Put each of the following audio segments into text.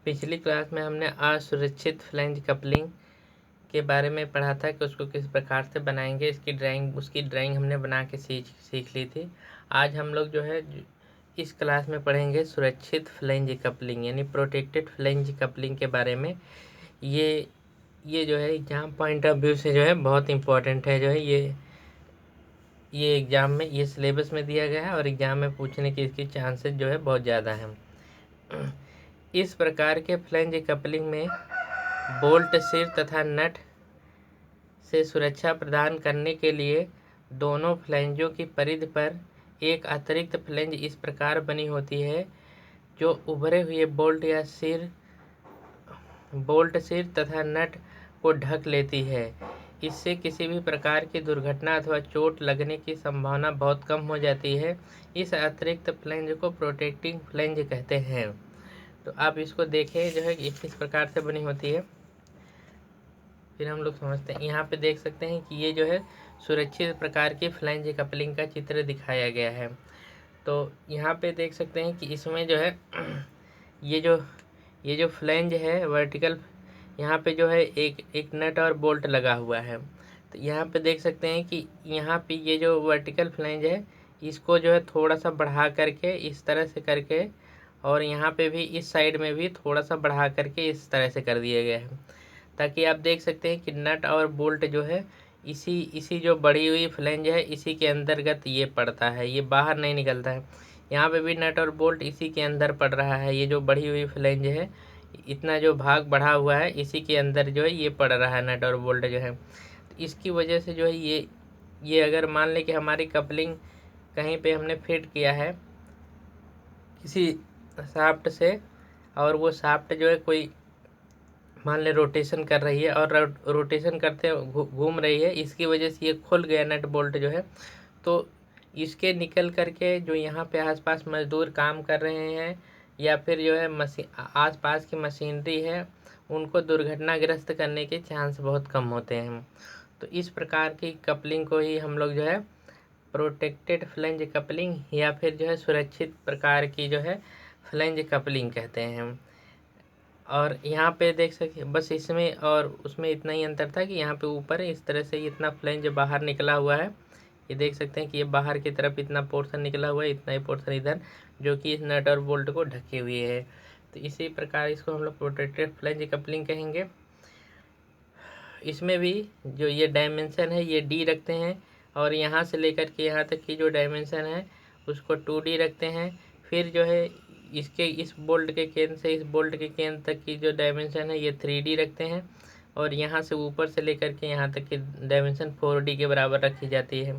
पिछली क्लास में हमने असुरक्षित फ्लैंज कपलिंग के बारे में पढ़ा था कि उसको किस प्रकार से बनाएंगे। उसकी ड्राइंग हमने बना के सीख ली थी। आज हम लोग जो है इस क्लास में पढ़ेंगे सुरक्षित फ्लैंज कपलिंग यानी प्रोटेक्टेड फ्लैंज कपलिंग के बारे में। ये जो है एग्जाम पॉइंट ऑफ व्यू से जो है बहुत इंपॉर्टेंट है। जो है ये एग्ज़ाम में ये सिलेबस में दिया गया है और एग्ज़ाम में पूछने की इसकी चांसेस जो है बहुत ज़्यादा हैं। इस प्रकार के फ्लैंज कपलिंग में बोल्ट सिर तथा नट से सुरक्षा प्रदान करने के लिए दोनों फ्लैंजों की परिधि पर एक अतिरिक्त फ्लैंज इस प्रकार बनी होती है जो उभरे हुए बोल्ट सिर तथा नट को ढक लेती है। इससे किसी भी प्रकार की दुर्घटना अथवा चोट लगने की संभावना बहुत कम हो जाती है। इस अतिरिक्त फ्लैंज को प्रोटेक्टिंग फ्लैंज कहते हैं। तो आप इसको देखें जो है किस प्रकार से बनी होती है, फिर हम लोग समझते हैं। यहाँ पे देख सकते हैं कि ये जो है सुरक्षित प्रकार की फ्लैंज कपलिंग का चित्र दिखाया गया है। तो यहाँ पे देख सकते हैं कि इसमें जो है ये जो फ्लैंज है वर्टिकल, यहाँ पे जो है एक नट और बोल्ट लगा हुआ है। तो यहाँ पे देख सकते हैं कि यहाँ पे ये जो वर्टिकल फ्लैंज है इसको जो है थोड़ा सा बढ़ा करके इस तरह से करके, और यहाँ पे भी इस साइड में भी थोड़ा सा बढ़ा करके इस तरह से कर दिया गया है, ताकि आप देख सकते हैं कि नट और बोल्ट जो है इसी जो बड़ी हुई फ्लैंज है इसी के अंतर्गत ये पड़ता है, ये बाहर नहीं निकलता है। यहाँ पे भी नट और बोल्ट इसी के अंदर पड़ रहा है। ये जो बढ़ी हुई फ्लैंज है इतना जो भाग बढ़ा हुआ है इसी के अंदर जो है ये पड़ रहा है नट और बोल्ट जो है। तो इसकी वजह से जो है ये अगर मान लें कि हमारी कपलिंग कहीं पे हमने फिट किया है किसी शाफ्ट से, और वो शाफ्ट जो है कोई मान ले रोटेशन कर रही है और रोटेशन करते घूम रही है, इसकी वजह से ये खुल गया नट बोल्ट जो है, तो इसके निकल करके जो यहाँ पे आसपास मजदूर काम कर रहे हैं या फिर जो है आसपास की मशीनरी है उनको दुर्घटनाग्रस्त करने के चांस बहुत कम होते हैं। तो इस प्रकार की कपलिंग को ही हम लोग जो है प्रोटेक्टेड फ्लैंज कपलिंग या फिर जो है सुरक्षित प्रकार की जो है फ्लैंज कपलिंग कहते हैं। और यहाँ पे देख सकते बस इसमें और उसमें इतना ही अंतर था कि यहाँ पे ऊपर इस तरह से इतना फ्लैंज बाहर निकला हुआ है। ये देख सकते हैं कि ये बाहर की तरफ इतना पोर्शन निकला हुआ है, इतना ही पोर्शन इधर जो कि इस नट और बोल्ट को ढके हुए है। तो इसी प्रकार इसको हम लोग प्रोटेक्टेड फ्लैंज कपलिंग कहेंगे। इसमें भी जो ये डायमेंशन है ये डी रखते हैं, और यहाँ से लेकर के यहाँ तक की जो डायमेंशन है उसको 2D रखते हैं। फिर जो है इस बोल्ट के केंद्र से इस बोल्ट के केंद्र तक की जो डायमेंशन है ये 3D रखते हैं, और यहाँ से ऊपर से लेकर के यहाँ तक की डायमेंशन 4D के बराबर रखी जाती है।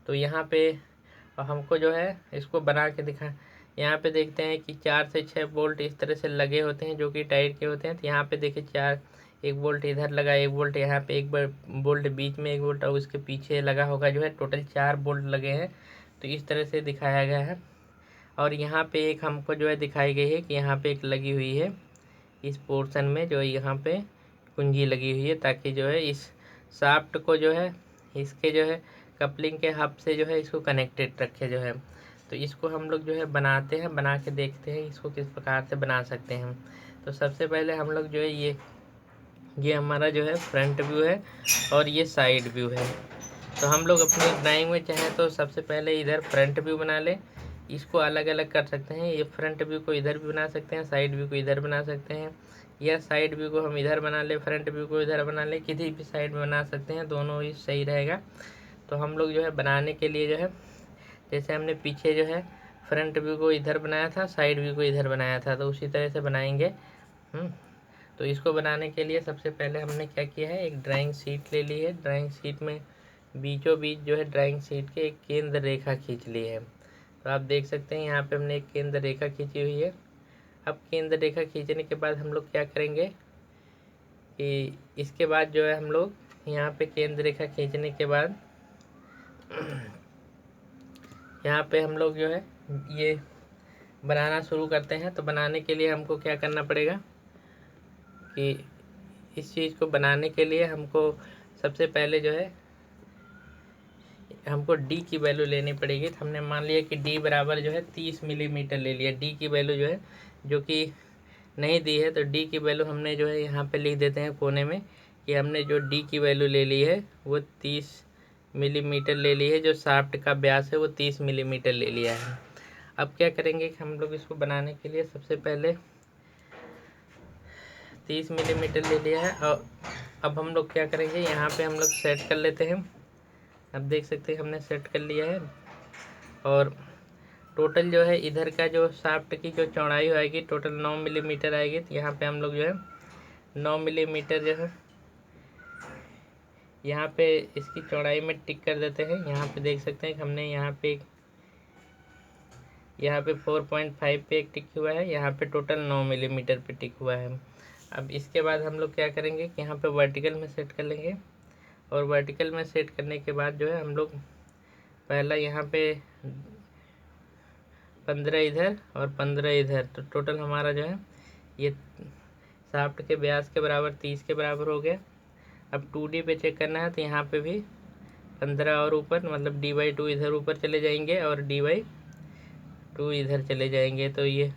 तो यहाँ पे हमको जो है इसको बना के दिखा, यहाँ पे देखते हैं कि 4 से 6 बोल्ट इस तरह से लगे होते हैं जो कि टाइट के होते हैं। तो यहाँ पे देखिए एक बोल्ट इधर लगा, एक बोल्ट यहाँ पे, एक बोल्ट बीच में, एक बोल्ट और उसके पीछे लगा होगा, जो है टोटल 4 बोल्ट लगे हैं। तो इस तरह से दिखाया गया है। और यहाँ पे एक हमको जो है दिखाई गई है कि यहाँ पे एक लगी हुई है इस पोर्शन में, जो यहाँ पे कुंजी लगी हुई है, ताकि जो है इस शाफ्ट को जो है इसके जो है कपलिंग के हब से जो है इसको कनेक्टेड रखे जो है। तो इसको हम लोग जो है बनाते हैं, बना के देखते हैं इसको किस प्रकार से बना सकते हैं। तो सबसे पहले हम लोग जो है ये हमारा जो है फ्रंट व्यू है और ये साइड व्यू है। तो हम लोग अपनी ड्राइंग में चाहें तो सबसे पहले इधर फ्रंट व्यू बना लें, इसको अलग अलग कर सकते हैं। ये फ्रंट व्यू को इधर भी बना सकते हैं, साइड व्यू को इधर बना सकते हैं, या साइड व्यू को हम इधर बना लें, फ्रंट व्यू को इधर बना लें, किसी भी साइड में बना सकते हैं, दोनों ही सही रहेगा। तो हम लोग जो है बनाने के लिए जो है जैसे हमने पीछे जो है फ्रंट व्यू को इधर बनाया था, साइड व्यू को इधर बनाया था, तो उसी तरह से बनाएंगे। तो इसको बनाने के लिए सबसे पहले हमने क्या किया है, एक ड्राइंग शीट ले ली है। ड्राइंग शीट में बीचों बीच जो है ड्राइंग शीट के एक केंद्र रेखा खींच ली है। तो आप देख सकते हैं यहाँ पे हमने एक केंद्र रेखा खींची हुई है। अब केंद्र रेखा खींचने के बाद हम लोग क्या करेंगे कि इसके बाद जो है हम लोग यहाँ पे केंद्र रेखा खींचने के बाद यहाँ पे हम लोग जो है ये बनाना शुरू करते हैं। तो बनाने के लिए हमको क्या करना पड़ेगा कि इस चीज़ को बनाने के लिए हमको सबसे पहले जो है हमको डी की वैल्यू लेनी पड़ेगी। तो हमने मान लिया कि डी बराबर जो है 30 मिलीमीटर ले लिया। डी की वैल्यू जो है जो कि नहीं दी है तो डी की वैल्यू हमने जो है यहाँ पे लिख देते हैं कोने में कि हमने जो डी की वैल्यू ले ली है वो 30 मिलीमीटर ले ली है। जो शाफ्ट का व्यास है वो 30 मिलीमीटर ले लिया है। अब क्या करेंगे कि हम लोग इसको बनाने के लिए सबसे पहले 30 मिलीमीटर ले लिया है और अब हम लोग क्या करेंगे, यहाँ पे हम लोग सेट कर लेते हैं। अब देख सकते हैं हमने सेट कर लिया है और टोटल जो है इधर का जो शाफ्ट की जो चौड़ाई आएगी टोटल 9 मिलीमीटर आएगी। तो यहाँ पे हम लोग जो है 9 मिलीमीटर जो है यहाँ पे इसकी चौड़ाई में टिक कर देते हैं। यहाँ पे देख सकते हैं कि हमने यहाँ पे 4.5 पे एक टिक हुआ है, यहाँ पे टोटल 9 मिलीमीटर पे टिक हुआ है। अब इसके बाद हम लोग क्या करेंगे कि यहाँ पे वर्टिकल में सेट कर लेंगे और वर्टिकल में सेट करने के बाद जो है हम लोग पहला यहाँ पे 15 इधर और 15 इधर, तो टोटल हमारा जो है ये शाफ्ट के व्यास के बराबर 30 के बराबर हो गया। अब 2D पे चेक करना है तो यहाँ पे भी 15 और ऊपर, मतलब D/2 इधर ऊपर चले जाएंगे और D/2 इधर चले जाएंगे। तो ये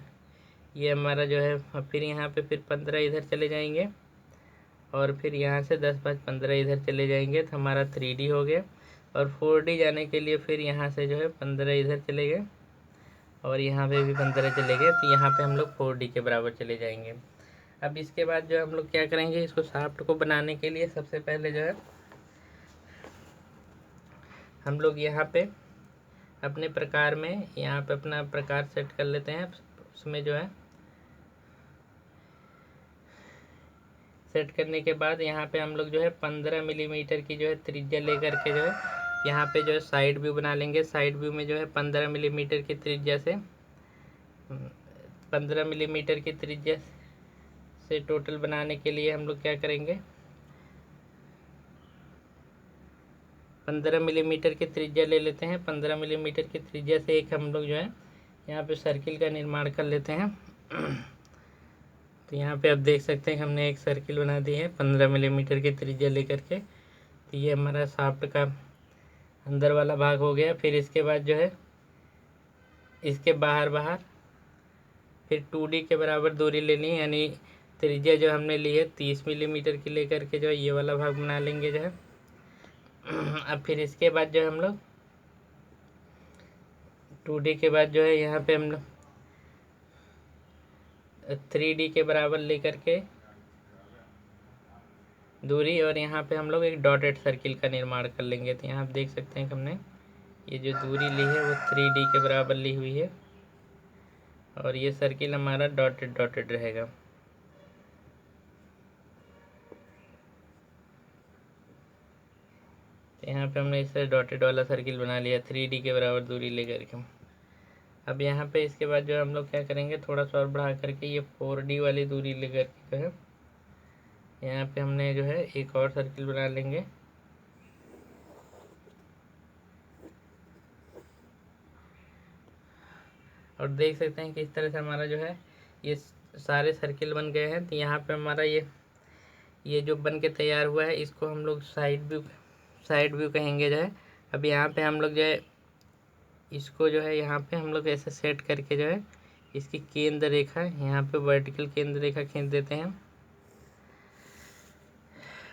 हमारा जो है, फिर यहाँ पे फिर 15 इधर चले जाएंगे और फिर यहाँ से 10/15 इधर चले जाएंगे तो हमारा 3D हो गया। और 4D जाने के लिए फिर यहाँ से जो है 15 इधर चले गए और यहाँ पे भी 15 चले गए, तो यहाँ पे हम लोग 4D के बराबर चले जाएंगे। अब इसके बाद जो हम लोग क्या करेंगे, इसको शाफ्ट को बनाने के लिए सबसे पहले जो है हम लोग यहाँ पे अपने प्रकार में यहाँ पे अपना प्रकार सेट कर लेते हैं। उसमें जो है सेट करने के बाद यहाँ पे हम लोग जो है 15 मिलीमीटर की जो है त्रिज्या लेकर के जो है यहाँ पे जो है साइड व्यू बना लेंगे। साइड व्यू में जो है 15 मिलीमीटर की त्रिज्या से 15 मिलीमीटर की त्रिज्या से टोटल बनाने के लिए हम लोग क्या करेंगे, 15 मिलीमीटर की त्रिज्या ले लेते हैं। 15 मिलीमीटर की त्रिज्या से एक हम लोग जो है यहाँ पे सर्किल का निर्माण कर लेते हैं। तो यहाँ पे आप देख सकते हैं हमने एक सर्किल बना दी है 15 मिलीमीटर की त्रिज्या लेकर के। तो ये हमारा शाफ्ट का अंदर वाला भाग हो गया। फिर इसके बाद जो है इसके बाहर फिर 2D के बराबर दूरी लेनी है, यानी त्रिज्या जो हमने ली है 30 मिलीमीटर की लेकर के जो है ये वाला भाग बना लेंगे जो है। अब फिर इसके बाद जो हम लोग 2D के बाद जो है यहाँ पे हम लोग 3D के बराबर लेकर के दूरी और यहाँ पे हम लोग एक डॉटेड सर्किल का निर्माण कर लेंगे। तो यहाँ आप देख सकते हैं कि हमने ये जो दूरी ली है वो 3D के बराबर ली हुई है और ये सर्किल हमारा डॉटेड रहेगा। तो यहाँ पे हमने इस डॉटेड वाला सर्किल बना लिया 3D के बराबर दूरी लेकर के। अब यहाँ पे इसके बाद जो हम लोग क्या करेंगे, थोड़ा सा और बढ़ा करके ये 4D वाली दूरी लेकर के जो है यहाँ पे हमने जो है एक और सर्किल बना लेंगे। और देख सकते हैं कि इस तरह से हमारा जो है ये सारे सर्किल बन गए हैं। तो यहाँ पे हमारा ये जो बन के तैयार हुआ है इसको हम लोग साइड व्यू कहेंगे जो है। अब यहाँ पे हम लोग जो है इसको जो है यहाँ पे हम लोग ऐसे सेट करके जो है इसकी केंद्र रेखा यहाँ पे वर्टिकल केंद्र रेखा खींच देते हैं।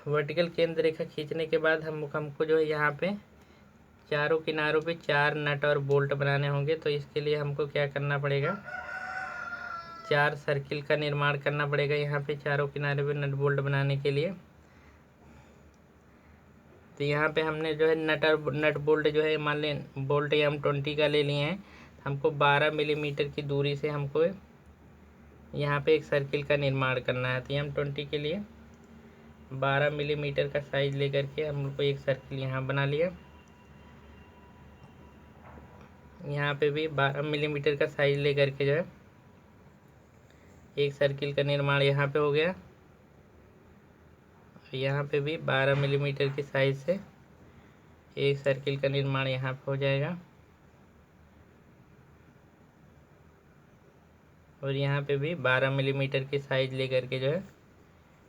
वर्टिकल केंद्र रेखा खींचने के बाद हमको जो है यहाँ पे चारों किनारों पे 4 नट और बोल्ट बनाने होंगे। तो इसके लिए हमको क्या करना पड़ेगा, 4 सर्किल का निर्माण करना पड़ेगा यहाँ पे चारों किनारे पे नट बोल्ट बनाने के लिए। तो यहाँ पे हमने जो है नट बोल्ट जो है मान लें बोल्ट हम 20 का ले लिए हैं। हमको 12 मिलीमीटर की दूरी से हमको यहाँ पे एक सर्किल का निर्माण करना है। तो हम 20 के लिए 12 मिलीमीटर का साइज लेकर के हमको एक सर्किल यहाँ बना लिया। यहाँ पे भी 12 मिलीमीटर का साइज लेकर के जो है एक सर्किल का निर्माण यहाँ पे हो गया। यहाँ पे भी 12 मिलीमीटर की साइज से एक सर्किल का निर्माण यहाँ पे हो जाएगा और यहाँ पे भी 12 मिलीमीटर की साइज लेकर के जो है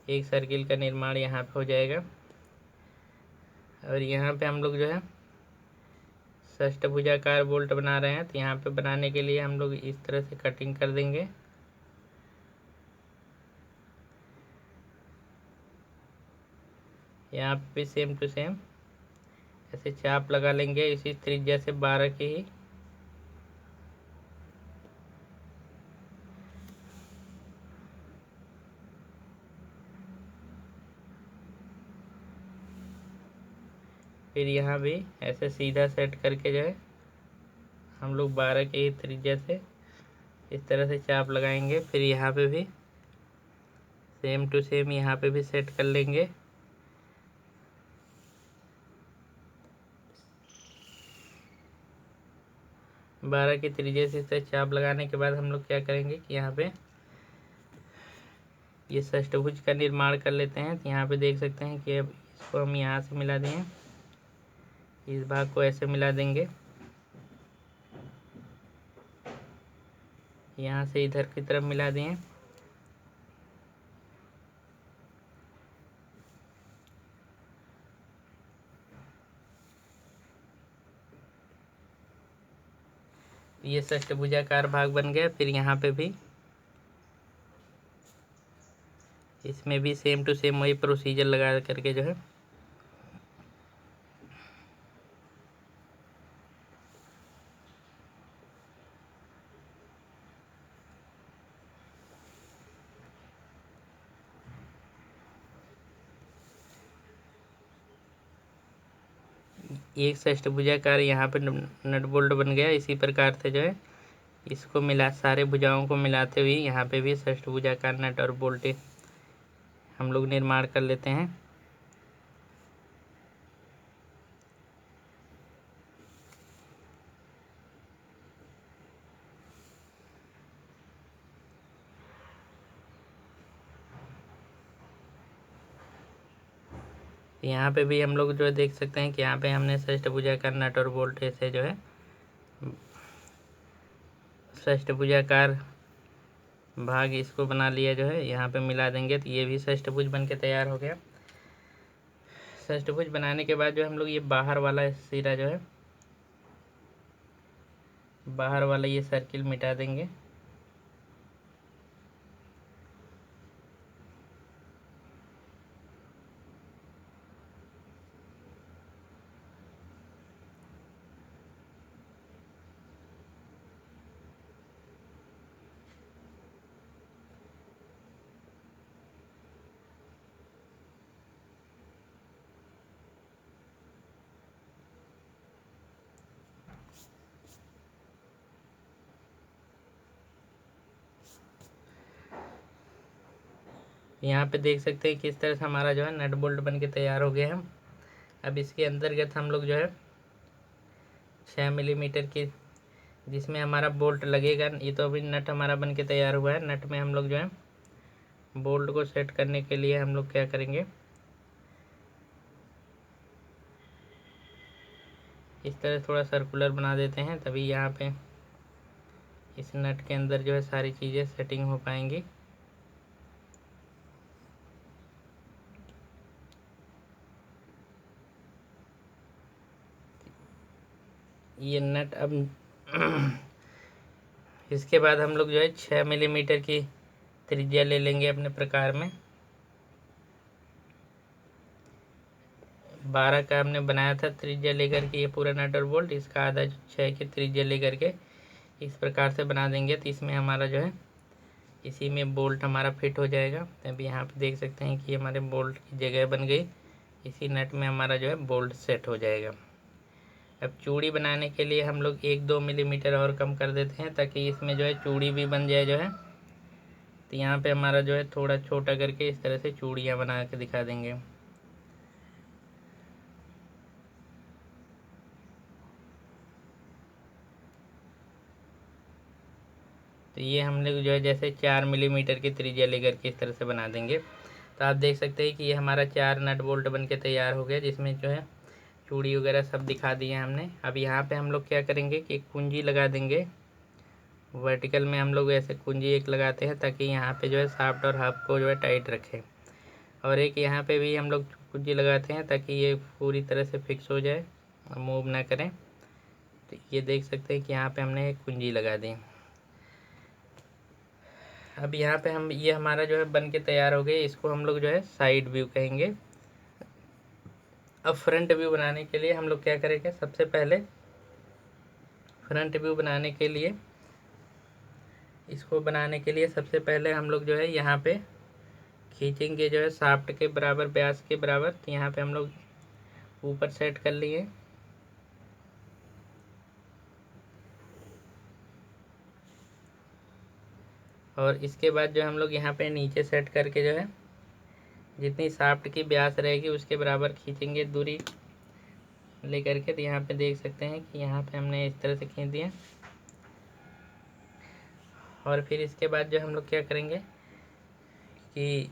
एक सर्किल का निर्माण यहाँ पे हो जाएगा। और यहाँ पे हम लोग जो है षष्ठभुजाकार बोल्ट बना रहे हैं। तो यहाँ पे बनाने के लिए हम लोग इस तरह से कटिंग कर देंगे। यहाँ पे भी सेम टू सेम ऐसे चाप लगा लेंगे इसी त्रिज्या से 12 की ही। फिर यहाँ भी ऐसे सीधा सेट करके जो है हम लोग 12 के ही त्रिज्या से इस तरह से चाप लगाएंगे। फिर यहाँ पे भी सेम टू सेम यहाँ पे भी सेट कर लेंगे। बारह की त्रिज्या से इस तरह चाप लगाने के बाद हम लोग क्या करेंगे कि यहाँ पे ये षष्ठभुज का निर्माण कर लेते हैं। तो यहाँ पे देख सकते हैं कि अब इसको हम यहाँ से मिला दें, इस भाग को ऐसे मिला देंगे, यहाँ से इधर की तरफ मिला दें। ये षष्ठभुजाकार भाग बन गया। फिर यहाँ पे भी इसमें भी सेम टू सेम वही प्रोसीजर लगा करके जो है एक षष्ठभुजाकार यहाँ पे नट बोल्ट बन गया। इसी प्रकार से जो है इसको मिला, सारे भुजाओं को मिलाते हुए यहाँ पे भी षष्ठभुजाकार नट और बोल्ट हम लोग निर्माण कर लेते हैं। यहाँ पे भी हम लोग जो है देख सकते हैं कि यहाँ पे हमने षष्ठभुजाकार नट और बोल्ट से जो है षष्ठभुजाकार भाग इसको बना लिया, जो है यहाँ पे मिला देंगे तो ये भी षष्ठभुज बन के तैयार हो गया। षष्ठभुज बनाने के बाद जो हम लोग ये बाहर वाला सिरा जो है, बाहर वाला ये सर्किल मिटा देंगे। यहाँ पे देख सकते हैं किस तरह से हमारा जो है नट बोल्ट बन के तैयार हो गए हैं। अब इसके अंतर्गत हम लोग जो है 6 मिलीमीटर की जिसमें हमारा बोल्ट लगेगा, ये तो अभी नट हमारा बन के तैयार हुआ है। नट में हम लोग जो है बोल्ट को सेट करने के लिए हम लोग क्या करेंगे, इस तरह थोड़ा सर्कुलर बना देते हैं, तभी यहाँ पे इस नट के अंदर जो है सारी चीज़ें सेटिंग हो पाएंगी। ये नट अब इसके बाद हम लोग जो है 6 मिलीमीटर की त्रिज्या ले लेंगे अपने प्रकार में। 12 का हमने बनाया था त्रिज्या लेकर के ये पूरा नट और बोल्ट, इसका आधा 6 की त्रिज्या लेकर के इस प्रकार से बना देंगे। तो इसमें हमारा जो है इसी में बोल्ट हमारा फिट हो जाएगा। अभी यहाँ पे देख सकते हैं कि हमारे बोल्ट की जगह बन गई, इसी नट में हमारा जो है बोल्ट सेट हो जाएगा। अब चूड़ी बनाने के लिए हम लोग 1-2 मिलीमीटर और कम कर देते हैं ताकि इसमें जो है चूड़ी भी बन जाए जो है। तो यहाँ पे हमारा जो है थोड़ा छोटा करके इस तरह से चूड़ियाँ बना के दिखा देंगे। तो ये हम लोग जो है जैसे 4 मिलीमीटर की त्रिज्या लेकर के इस तरह से बना देंगे। तो आप देख सकते हैं कि ये हमारा 4 नट बोल्ट बन के तैयार हो गया, जिसमें जो है चूड़ी वगैरह सब दिखा दिए हमने। अब यहाँ पे हम लोग क्या करेंगे कि कुंजी लगा देंगे। वर्टिकल में हम लोग ऐसे कुंजी एक लगाते हैं ताकि यहाँ पे जो है शाफ्ट और हब को जो है टाइट रखें, और एक यहाँ पे भी हम लोग कुंजी लगाते हैं ताकि ये पूरी तरह से फिक्स हो जाए और मूव ना करें। तो ये देख सकते हैं कि यहाँ पे हमने एक कुंजी लगा दी। अब यहाँ पे हम ये हमारा जो है बन के तैयार हो गए, इसको हम लोग जो है साइड व्यू कहेंगे। अब फ्रंट व्यू बनाने के लिए हम लोग क्या करेंगे, सबसे पहले फ्रंट व्यू बनाने के लिए, इसको बनाने के लिए सबसे पहले हम लोग जो है यहाँ पे खींचेंगे जो है शाफ्ट के बराबर, व्यास के बराबर। तो यहाँ पे हम लोग ऊपर सेट कर लिए। और इसके बाद जो हम लोग यहाँ पे नीचे सेट करके जो है जितनी शाफ्ट की व्यास रहेगी उसके बराबर खींचेंगे दूरी लेकर के। तो यहाँ पे देख सकते हैं कि यहाँ पे हमने इस तरह से खींच दिया। और फिर इसके बाद जो हम लोग क्या करेंगे कि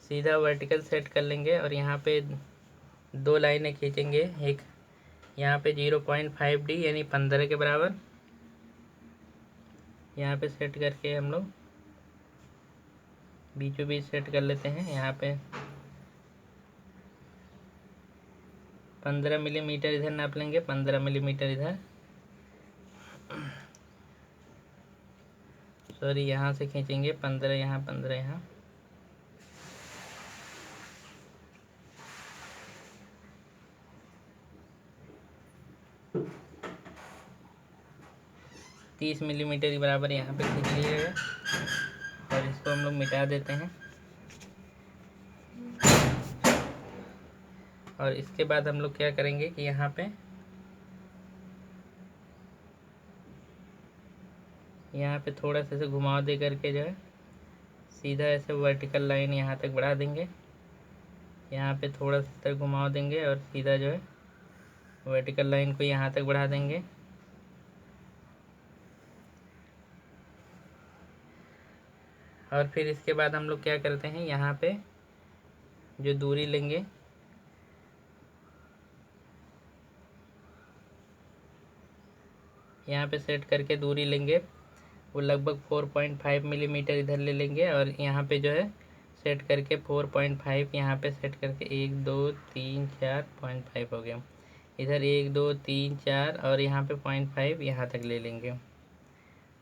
सीधा वर्टिकल सेट कर लेंगे और यहाँ पे 2 लाइनें खींचेंगे। एक यहाँ पे 0.5D यानी 15 के बराबर यहाँ पे सेट करके हम लोग बीचों बीच सेट कर लेते हैं। यहाँ पे 15 मिलीमीटर इधर नाप लेंगे, 15 मिलीमीटर इधर, सॉरी यहाँ से खींचेंगे 15 यहाँ, 15 यहाँ। तीस मिलीमीटर के बराबर यहाँ पे खींच लीजिएगा और इसको हम लोग मिटा देते हैं। और इसके बाद हम लोग क्या करेंगे कि यहाँ पे थोड़ा सा ऐसे घुमाव दे करके जो है सीधा ऐसे वर्टिकल लाइन यहाँ तक बढ़ा देंगे। यहाँ पे थोड़ा सा तक घुमाव देंगे और सीधा जो है वर्टिकल लाइन को यहाँ तक बढ़ा देंगे। और फिर इसके बाद हम लोग क्या करते हैं, यहाँ पे जो दूरी लेंगे यहाँ पे सेट करके दूरी लेंगे, वो लगभग 4.5 मिलीमीटर इधर ले लेंगे। और यहाँ पे जो है सेट करके 4.5 यहाँ पे सेट करके 1 2 3 4 0.5 हो गया। इधर 1 2 3 4 और यहाँ पे 0.5 यहाँ तक ले लेंगे।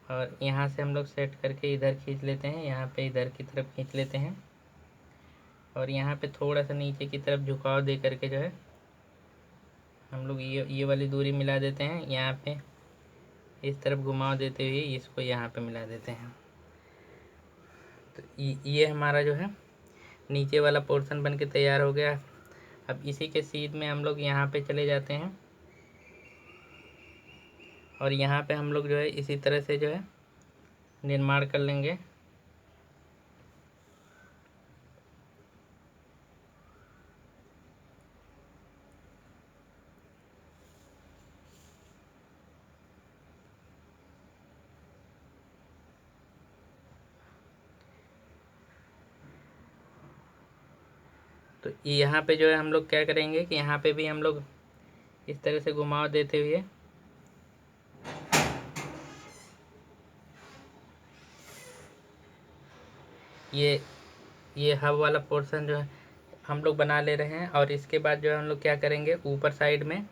और यहाँ से हम लोग सेट करके इधर खींच लेते हैं, यहाँ पे इधर की तरफ खींच लेते हैं। और यहाँ पे थोड़ा सा नीचे की तरफ झुकाव दे करके जो है हम लोग ये वाली दूरी मिला देते हैं। यहाँ पे इस तरफ घुमाव देते हुए इसको यहाँ पे मिला देते हैं। तो ये हमारा जो है नीचे वाला पोर्शन बन के तैयार हो गया। अब इसी के सीध में हम लोग यहाँ पे चले जाते हैं और यहाँ पे हम लोग जो है इसी तरह से जो है निर्माण कर लेंगे। तो यहाँ पे जो है हम लोग क्या करेंगे कि यहाँ पे भी हम लोग इस तरह से घुमाव देते हुए ये हब वाला पोर्शन जो है हम लोग बना ले रहे हैं। और इसके बाद जो है हम लोग क्या करेंगे, ऊपर साइड में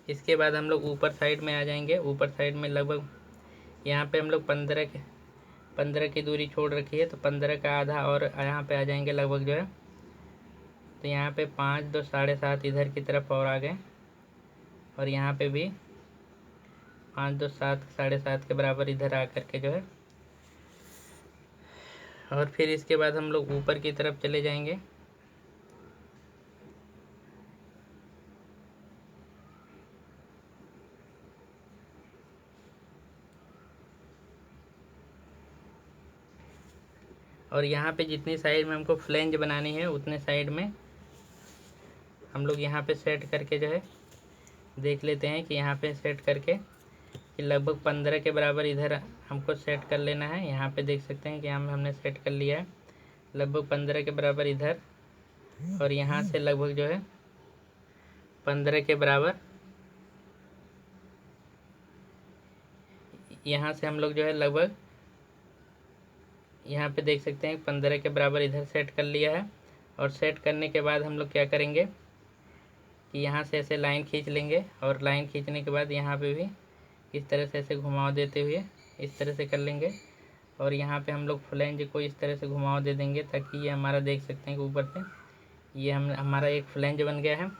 इसके बाद हम लोग ऊपर साइड में आ जाएंगे। ऊपर साइड में लगभग यहाँ पे हम लोग 15 की दूरी छोड़ रखी है, तो 15 का आधा और यहाँ पे आ जाएंगे लगभग जो है। तो यहाँ पे 5 2 7.5 इधर की तरफ और आ गए। और यहाँ पे भी 5 2 7 7.5 के बराबर इधर आ करके जो है। और फिर इसके बाद हम लोग ऊपर की तरफ चले जाएंगे। और यहाँ पे जितनी साइड में हमको फ्लेंज बनानी है उतने साइड में हम लोग यहाँ पे सेट करके जो है देख लेते हैं कि यहाँ पे सेट करके कि लगभग 15 के बराबर इधर हमको सेट कर लेना है। यहाँ पे देख सकते हैं कि हमने सेट कर लिया है लगभग 15 के बराबर इधर। और यहाँ से लगभग जो है 15 के बराबर यहाँ से हम लोग जो है लगभग यहाँ पे देख सकते हैं 15 के बराबर इधर सेट कर लिया है। और सेट करने के बाद हम लोग क्या करेंगे कि यहाँ से ऐसे लाइन खींच लेंगे। और लाइन खींचने के बाद यहाँ पे भी इस तरह से ऐसे घुमाव देते हुए इस तरह से कर लेंगे। और यहाँ पे हम लोग फ्लैंज को इस तरह से घुमाव दे देंगे ताकि ये हमारा देख सकते हैं कि ऊपर से ये हमारा एक फ्लैंज बन गया है।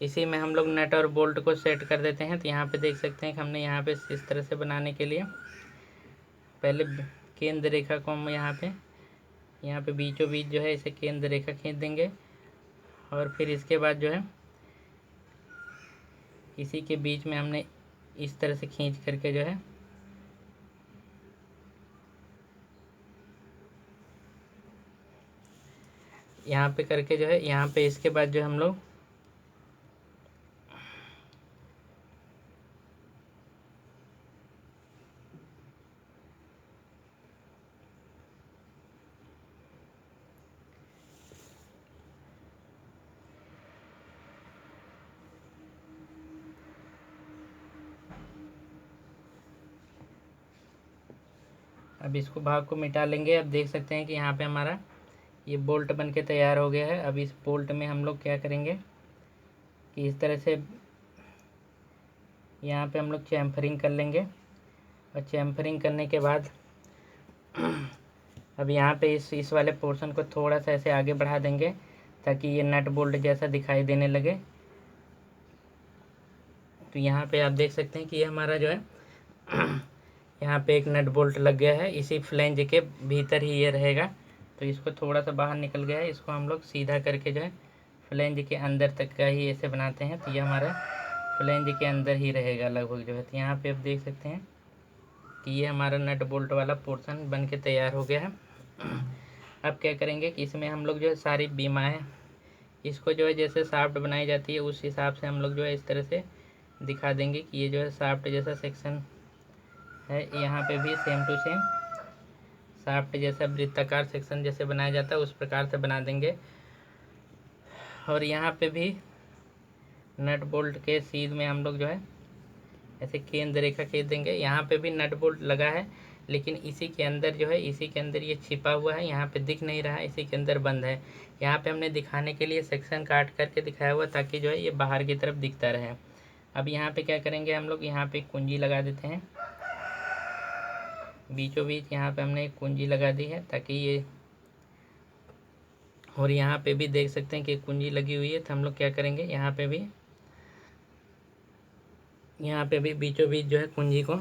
इसी में हम लोग नट और बोल्ट को सेट कर देते हैं। तो यहाँ पे देख सकते हैं कि हमने यहाँ पे इस तरह से बनाने के लिए पहले केंद्र रेखा को हम यहाँ पे बीचों बीच जो है इसे केंद्र रेखा खींच देंगे और फिर इसके बाद जो है इसी के बीच में हमने इस तरह से खींच करके जो है यहाँ पे करके जो है यहाँ पे इसके बाद जो हम लोग अब इसको भाग को मिटा लेंगे। अब देख सकते हैं कि यहाँ पे हमारा ये बोल्ट बन के तैयार हो गया है। अब इस बोल्ट में हम लोग क्या करेंगे कि इस तरह से यहाँ पे हम लोग चैम्फरिंग कर लेंगे और चैम्फरिंग करने के बाद अब यहाँ पे इस वाले पोर्शन को थोड़ा सा ऐसे आगे बढ़ा देंगे ताकि ये नट बोल्ट जैसा दिखाई देने लगे। तो यहाँ पे आप देख सकते हैं कि ये हमारा जो है यहाँ पे एक नट बोल्ट लग गया है। इसी फ्लैंज के भीतर ही ये रहेगा। तो इसको थोड़ा सा बाहर निकल गया है, इसको हम लोग सीधा करके जो है फ्लैंज के अंदर तक का ही ऐसे बनाते हैं। तो ये हमारा फ्लैंज के अंदर ही रहेगा लगभग जो है। तो यहाँ पे आप देख सकते हैं कि ये हमारा नट बोल्ट वाला पोर्शन बन के तैयार हो गया है। अब क्या करेंगे कि इसमें हम लोग जो है सारी बीमाएँ इसको जो है जैसे शाफ्ट बनाई जाती है उस हिसाब से हम लोग जो है इस तरह से दिखा देंगे कि ये जो है शाफ्ट जैसा सेक्शन है। यहाँ पे भी सेम टू सेम शाफ्ट जैसा वृत्ताकार सेक्शन जैसे बनाया जाता है उस प्रकार से बना देंगे। और यहाँ पे भी नट बोल्ट के सीध में हम लोग जो है ऐसे केंद्र रेखा खींच देंगे। यहाँ पे भी नट बोल्ट लगा है लेकिन इसी के अंदर जो है इसी के अंदर ये छिपा हुआ है, यहाँ पे दिख नहीं रहा है, इसी के अंदर बंद है। यहाँ पे हमने दिखाने के लिए सेक्शन काट करके दिखाया हुआ ताकि जो है ये बाहर की तरफ दिखता रहे। अब यहाँ पे क्या करेंगे हम लोग यहाँ पे कुंजी लगा देते हैं बीचों बीच। यहाँ पे हमने एक कुंजी लगा दी है ताकि ये, और यहाँ पे भी देख सकते हैं कि कुंजी लगी हुई है। तो हम लोग क्या करेंगे यहाँ पे भी बीचों बीच जो है कुंजी को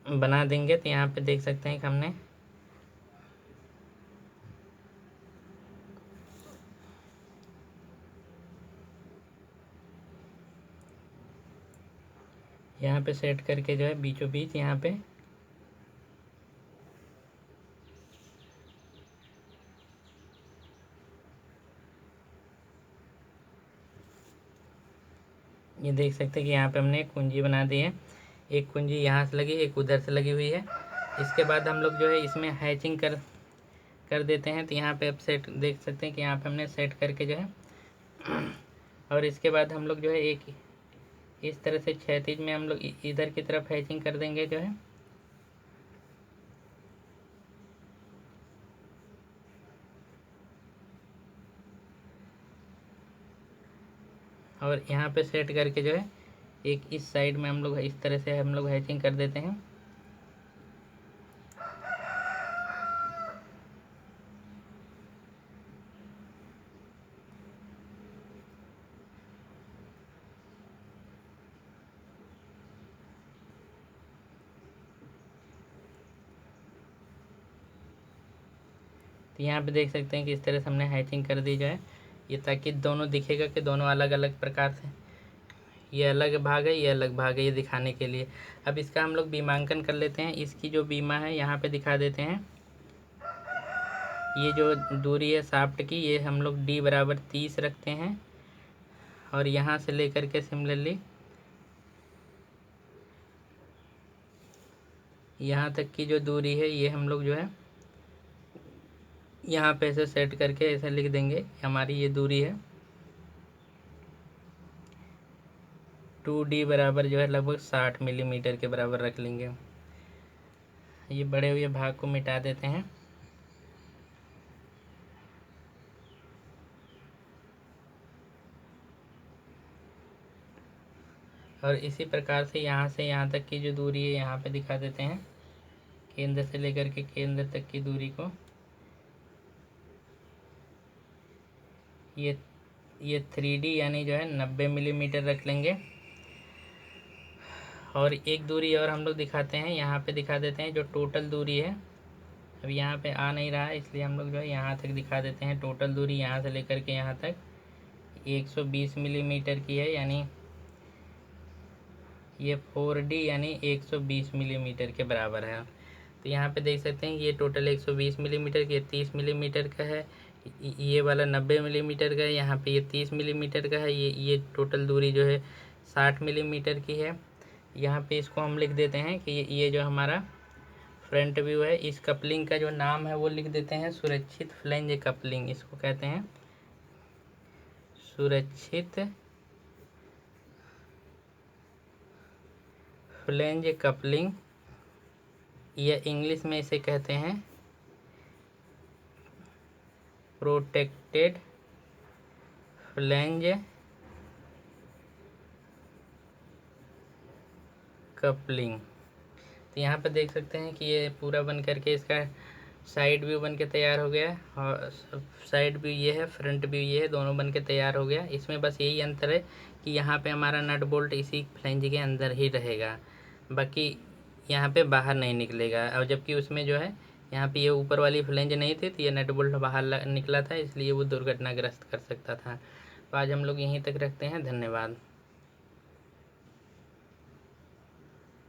बना देंगे। तो यहाँ पे देख सकते हैं कि हमने यहाँ पे सेट करके जो है बीचों बीच यहाँ पे ये देख सकते हैं कि यहाँ पे हमने एक कुंजी बना दी है। एक कुंजी यहाँ से लगी, एक उधर से लगी हुई है। इसके बाद हम लोग जो है इसमें हैचिंग कर देते हैं। तो यहाँ पे आप सेट देख सकते हैं कि यहाँ पे हमने सेट करके जो है और इसके बाद हम लोग जो है एक इस तरह से क्षैतिज में हम लोग इधर की तरफ हैचिंग कर देंगे जो है। और यहाँ पे सेट करके जो है एक इस साइड में हम लोग इस तरह से हम लोग हैचिंग कर देते हैं। तो यहाँ पे देख सकते हैं कि इस तरह से हमने हैचिंग कर दी जो है ये, ताकि दोनों दिखेगा कि दोनों अलग अलग प्रकार से, ये अलग भाग है ये अलग भाग है, ये दिखाने के लिए। अब इसका हम लोग बीमांकन कर लेते हैं। इसकी जो बीमा है यहाँ पे दिखा देते हैं। ये जो दूरी है शाफ्ट की ये हम लोग d बराबर 30 रखते हैं और यहाँ से लेकर के सिमिलरली यहाँ तक की जो दूरी है ये हम लोग जो है यहाँ पे ऐसे सेट करके ऐसे लिख देंगे हमारी ये दूरी है 2d बराबर जो है लगभग 60 मिलीमीटर के बराबर रख लेंगे। ये बड़े हुए भाग को मिटा देते हैं। और इसी प्रकार से यहाँ तक की जो दूरी है यहाँ पे दिखा देते हैं केंद्र से लेकर के केंद्र तक की दूरी को ये 3D यानी जो है 90 मिलीमीटर रख लेंगे। और एक दूरी और हम लोग दिखाते हैं, यहाँ पे दिखा देते हैं जो टोटल दूरी है। अब यहाँ पे आ नहीं रहा है, इसलिए हम लोग जो है यहाँ तक दिखा देते हैं। टोटल दूरी यहाँ से लेकर के यहाँ तक 120 मिलीमीटर की है, यानी ये 4D यानी 120 मिलीमीटर के बराबर है। तो यहाँ पे देख सकते हैं ये टोटल 120 मिलीमीटर की 30 मिलीमीटर का है, ये वाला 90 मिलीमीटर का है, यहाँ पे ये 30 मिलीमीटर का है। ये टोटल दूरी जो है 60 मिलीमीटर की है। यहाँ पे इसको हम लिख देते हैं कि ये जो हमारा फ्रंट व्यू है, इस कपलिंग का जो नाम है वो लिख देते हैं सुरक्षित फ्लैंज कपलिंग। इसको कहते हैं सुरक्षित फ्लैंज कपलिंग, या इंग्लिश में इसे कहते हैं प्रोटेक्टेड फ्लैंज कपलिंग। तो यहाँ पर देख सकते हैं कि ये पूरा बन करके इसका साइड व्यू बन के तैयार हो गया, और साइड व्यू ये है, फ्रंट व्यू ये है, दोनों बन के तैयार हो गया। इसमें बस यही अंतर है कि यहाँ पे हमारा नट बोल्ट इसी फ्लैंज के अंदर ही रहेगा, बाकी यहाँ पे बाहर नहीं निकलेगा। और जबकि उसमें जो है यहाँ पे ये ऊपर वाली फ्लैंज नहीं थी, तो ये नट बोल्ट बाहर निकला था, इसलिए वो दुर्घटनाग्रस्त कर सकता था। तो आज हम लोग यहीं तक रखते हैं। धन्यवाद।